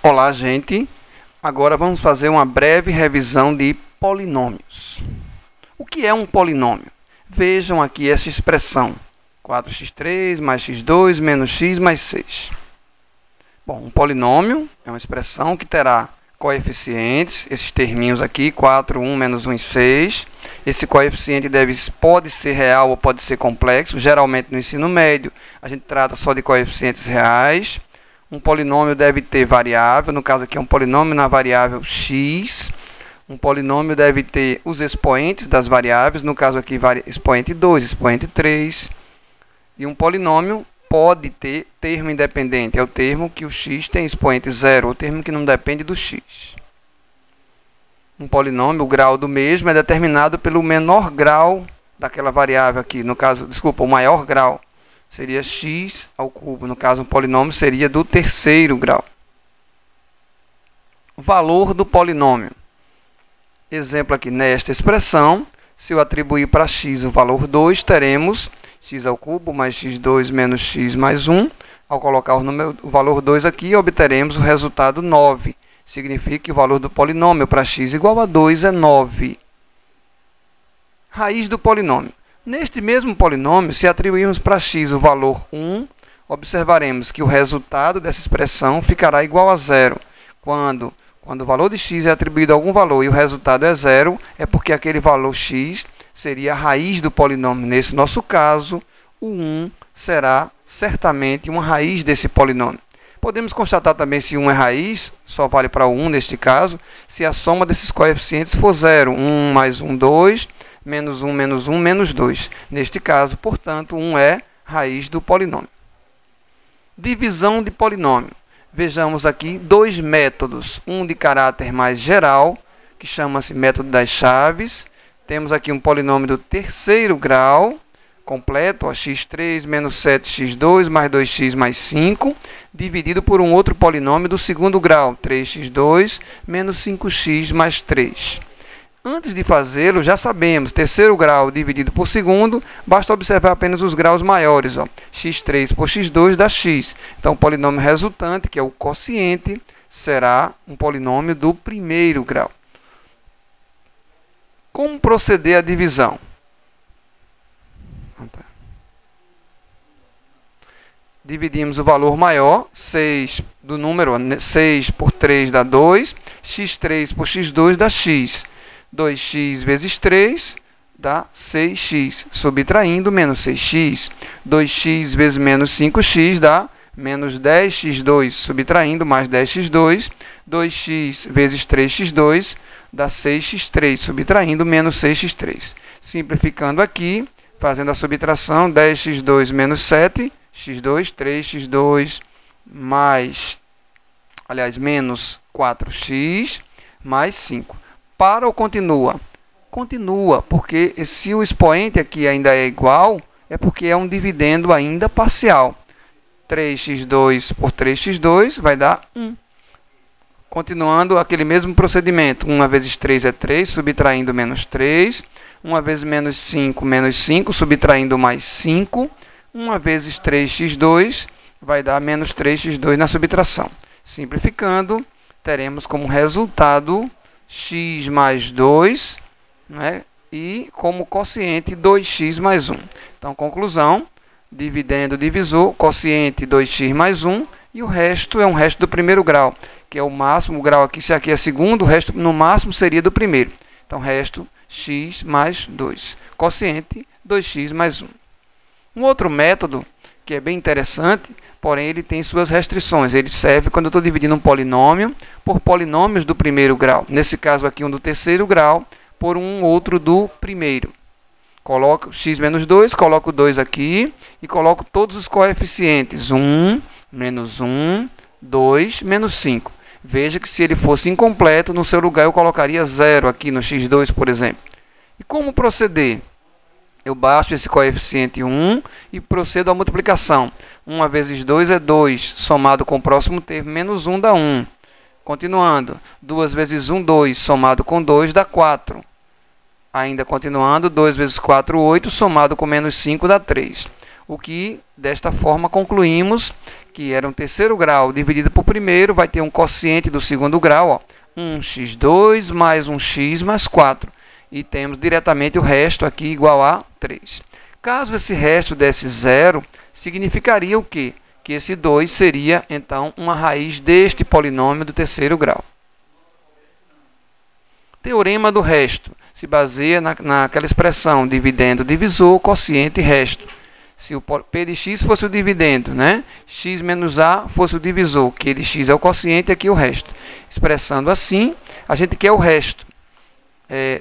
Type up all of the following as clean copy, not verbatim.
Olá, gente! Agora vamos fazer uma breve revisão de polinômios. O que é um polinômio? Vejam aqui essa expressão: 4x3 mais x2 menos x mais 6. Bom, um polinômio é uma expressão que terá coeficientes, esses terminhos aqui, 4, 1, menos 1 e 6. Esse coeficiente pode ser real ou pode ser complexo. Geralmente no ensino médio a gente trata só de coeficientes reais. Um polinômio deve ter variável, no caso aqui é um polinômio na variável x. Um polinômio deve ter os expoentes das variáveis, no caso aqui expoente 2, expoente 3. E um polinômio pode ter termo independente, é o termo que o x tem expoente 0, o termo que não depende do x. Um polinômio, o grau do mesmo é determinado pelo menor grau daquela variável aqui, no caso, o maior grau seria x ao cubo, no caso um polinômio seria do terceiro grau. Valor do polinômio. Exemplo aqui, nesta expressão, se eu atribuir para x o valor 2, teremos x ao cubo mais x2 menos x mais 1. Ao colocar o valor 2 aqui, obteremos o resultado 9. Significa que o valor do polinômio para x igual a 2 é 9. Raiz do polinômio. Neste mesmo polinômio, se atribuirmos para x o valor 1, observaremos que o resultado dessa expressão ficará igual a 0. Quando o valor de x é atribuído a algum valor e o resultado é 0, é porque aquele valor x seria a raiz do polinômio. Nesse nosso caso, o 1 será certamente uma raiz desse polinômio. Podemos constatar também se 1 é raiz, só vale para o 1 neste caso, se a soma desses coeficientes for 0. 1 mais 1, 2, menos 1, menos 1, menos 2. Neste caso, portanto, 1 é raiz do polinômio. Divisão de polinômio. Vejamos aqui dois métodos, um de caráter mais geral, que chama-se método das chaves. Temos aqui um polinômio do terceiro grau, completo, x3 menos 7x2 mais 2x mais 5, dividido por um outro polinômio do segundo grau, 3x2 menos 5x mais 3. Antes de fazê-lo, já sabemos, terceiro grau dividido por segundo, basta observar apenas os graus maiores. X3 por x2 dá x. Então, o polinômio resultante, que é o quociente, será um polinômio do primeiro grau. Como proceder à divisão? Dividimos o valor maior, 6 do número, 6 por 3 dá 2, x3 por x2 dá x. 2x vezes 3 dá 6x, subtraindo menos 6x. 2x vezes menos 5x dá menos 10x2, subtraindo mais 10x2. 2x vezes 3x2 dá 6x3, subtraindo menos 6x3. Simplificando aqui, fazendo a subtração, 10x2 menos 7, x2, 3x2 menos 4x mais 5. Para ou continua? Continua, porque se o expoente aqui ainda é igual, é porque é um dividendo ainda parcial. 3x2 por 3x2 vai dar 1. Continuando aquele mesmo procedimento. 1 vezes 3 é 3, subtraindo menos 3. 1 vezes menos 5, subtraindo mais 5. 1 vezes 3x2 vai dar menos 3x2 na subtração. Simplificando, teremos como resultado x mais 2, né? E como quociente 2x mais 1. Então, conclusão, dividendo, divisor, quociente 2x mais 1, e o resto é um resto do primeiro grau, que é o máximo, o grau aqui, se aqui é segundo, o resto no máximo seria do primeiro. Então, resto x mais 2, quociente 2x mais 1. Um outro método, que é bem interessante, porém ele tem suas restrições. Ele serve quando eu estou dividindo um polinômio por polinômios do primeiro grau. Nesse caso aqui, um do terceiro grau por um outro do primeiro. Coloco x menos 2, coloco 2 aqui e coloco todos os coeficientes. 1, menos 1, 2, menos 5. Veja que se ele fosse incompleto, no seu lugar eu colocaria 0 aqui no x2, por exemplo. E como proceder? Eu baixo esse coeficiente 1 e procedo à multiplicação. 1 vezes 2 é 2, somado com o próximo termo, menos 1 dá 1. Continuando, 2 vezes 1, 2, somado com 2 dá 4. Ainda continuando, 2 vezes 4, 8, somado com menos 5 dá 3. O que, desta forma, concluímos que era um terceiro grau dividido por primeiro, vai ter um quociente do segundo grau, ó, 1x2 mais 1x mais 4. E temos diretamente o resto aqui igual a 3. Caso esse resto desse zero, significaria o quê? Que esse 2 seria, então, uma raiz deste polinômio do terceiro grau. Teorema do resto se baseia naquela expressão dividendo, divisor, quociente, resto. Se o P de x fosse o dividendo, né? X menos A fosse o divisor, Q de x é o quociente, aqui o resto. Expressando assim, a gente quer o resto.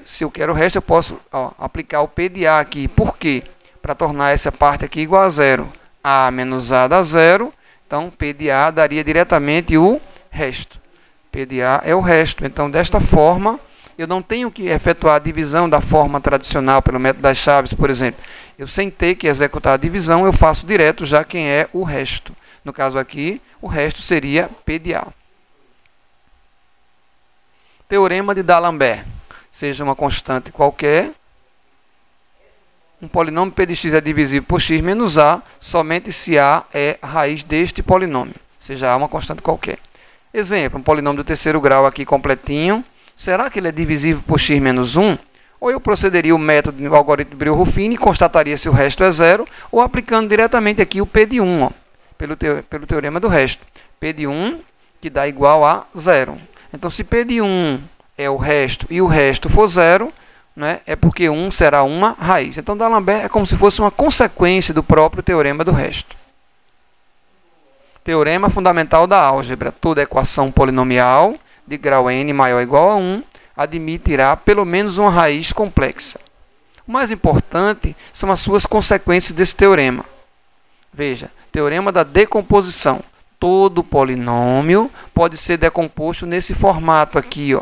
Se eu quero o resto, eu posso aplicar o P de A aqui. Por quê? Para tornar essa parte aqui igual a zero. A menos A dá zero, então P de A daria diretamente o resto. P de A é o resto. Então, desta forma, eu não tenho que efetuar a divisão da forma tradicional, pelo método das chaves, por exemplo. Eu, sem ter que executar a divisão, eu faço direto já quem é o resto. No caso aqui, o resto seria P de A. Teorema de D'Alembert. Seja uma constante qualquer, um polinômio P de x é divisível por x menos A, somente se A é a raiz deste polinômio, seja A uma constante qualquer. Exemplo, um polinômio do terceiro grau aqui completinho. Será que ele é divisível por x menos 1? Ou eu procederia o método do algoritmo de Brillo-Ruffini e constataria se o resto é zero, ou aplicando diretamente aqui o P de 1, ó, pelo teorema do resto. P de 1, que dá igual a zero. Então, se P de 1 é o resto e o resto for zero, né, é porque 1 será uma raiz. Então, D'Alembert é como se fosse uma consequência do próprio teorema do resto. Teorema fundamental da álgebra. Toda equação polinomial de grau n maior ou igual a 1 admitirá pelo menos uma raiz complexa. O mais importante são as suas consequências desse teorema. Veja, teorema da decomposição. Todo polinômio pode ser decomposto nesse formato aqui, ó,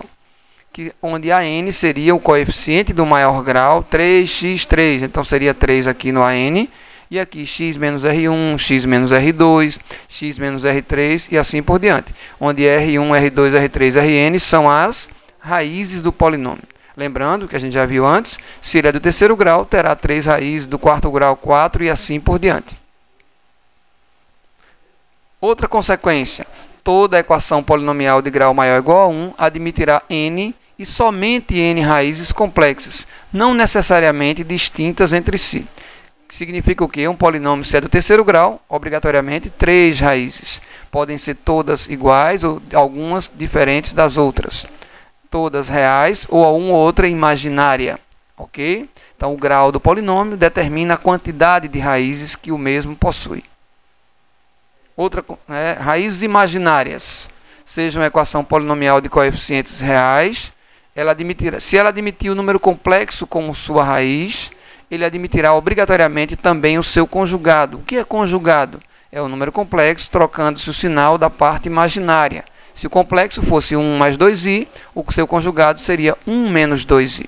onde a n seria o coeficiente do maior grau, 3x3. Então, seria 3 aqui no AN. E aqui x menos R1, x menos R2, x menos R3 e assim por diante. Onde R1, R2, R3, Rn são as raízes do polinômio. Lembrando que a gente já viu antes, se ele é do terceiro grau, terá 3 raízes, do quarto grau 4 e assim por diante. Outra consequência, toda equação polinomial de grau maior ou igual a 1 admitirá n e somente n raízes complexas, não necessariamente distintas entre si. Significa o quê? Um polinômio, se é do terceiro grau, obrigatoriamente 3 raízes. Podem ser todas iguais ou algumas diferentes das outras. Todas reais ou uma ou outra imaginária. Ok? Então, o grau do polinômio determina a quantidade de raízes que o mesmo possui. Outra, raízes imaginárias. Seja uma equação polinomial de coeficientes reais, se ela admitir o número complexo como sua raiz, ele admitirá obrigatoriamente também o seu conjugado. O que é conjugado? É o número complexo, trocando-se o sinal da parte imaginária. Se o complexo fosse 1 mais 2i, o seu conjugado seria 1 menos 2i.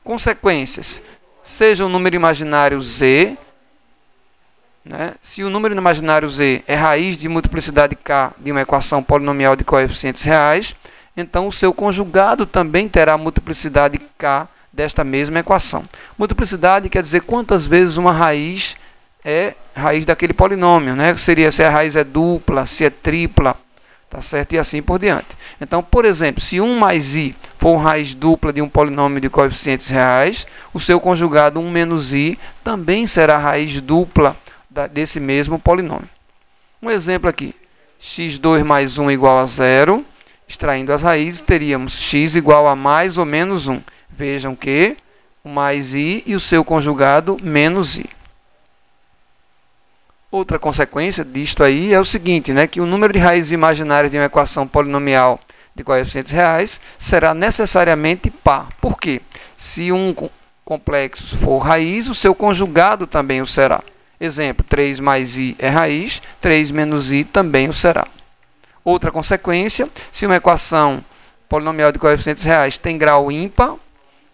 Consequências. Seja o número imaginário z, né? Se o número imaginário z é raiz de multiplicidade k de uma equação polinomial de coeficientes reais, então o seu conjugado também terá multiplicidade k desta mesma equação. Multiplicidade quer dizer quantas vezes uma raiz é raiz daquele polinômio, né? Seria se a raiz é dupla, se é tripla, tá certo? E assim por diante. Então, por exemplo, se 1 mais i for uma raiz dupla de um polinômio de coeficientes reais, o seu conjugado 1 menos i também será raiz dupla desse mesmo polinômio. Um exemplo aqui, x2 mais 1 igual a 0. Extraindo as raízes, teríamos x igual a mais ou menos 1. Vejam que o mais i e o seu conjugado menos i. Outra consequência disto aí é o seguinte, né, que o número de raízes imaginárias de uma equação polinomial de coeficientes reais será necessariamente par. Por quê? Se um complexo for raiz, o seu conjugado também o será. Exemplo, 3 mais i é raiz, 3 menos i também o será. Outra consequência, se uma equação polinomial de coeficientes reais tem grau ímpar,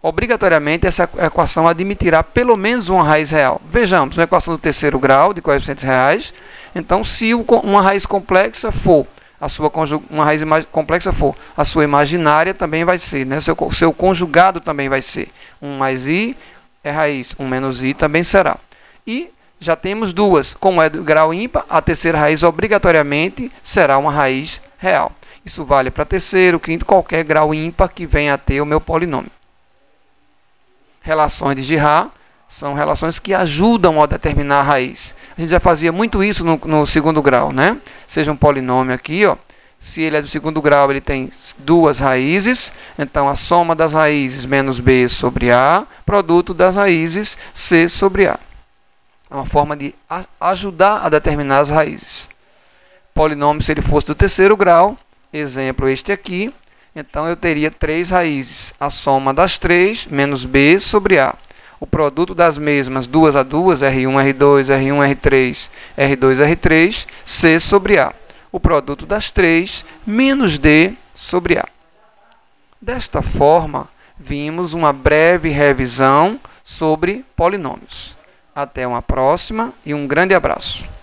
obrigatoriamente essa equação admitirá pelo menos uma raiz real. Vejamos, uma equação do terceiro grau de coeficientes reais, então se uma raiz complexa for a sua imaginária também vai ser, né? Seu conjugado também vai ser 1 mais i é raiz, 1 menos i também será. E já temos duas, como é do grau ímpar, a terceira raiz obrigatoriamente será uma raiz real. Isso vale para terceiro, quinto, qualquer grau ímpar que venha a ter o meu polinômio. Relações de Girard são relações que ajudam a determinar a raiz. A gente já fazia muito isso no segundo grau, né? Seja um polinômio aqui, ó. Se ele é do segundo grau, ele tem duas raízes, então a soma das raízes menos b sobre a, produto das raízes c sobre a. É uma forma de ajudar a determinar as raízes. Polinômio, se ele fosse do terceiro grau, exemplo este aqui, então eu teria 3 raízes. A soma das 3 menos b sobre a. O produto das mesmas, 2 a 2, R1, R2, R1, R3, R2, R3, c sobre a. O produto das 3 menos d sobre a. Desta forma, vimos uma breve revisão sobre polinômios. Até uma próxima e um grande abraço.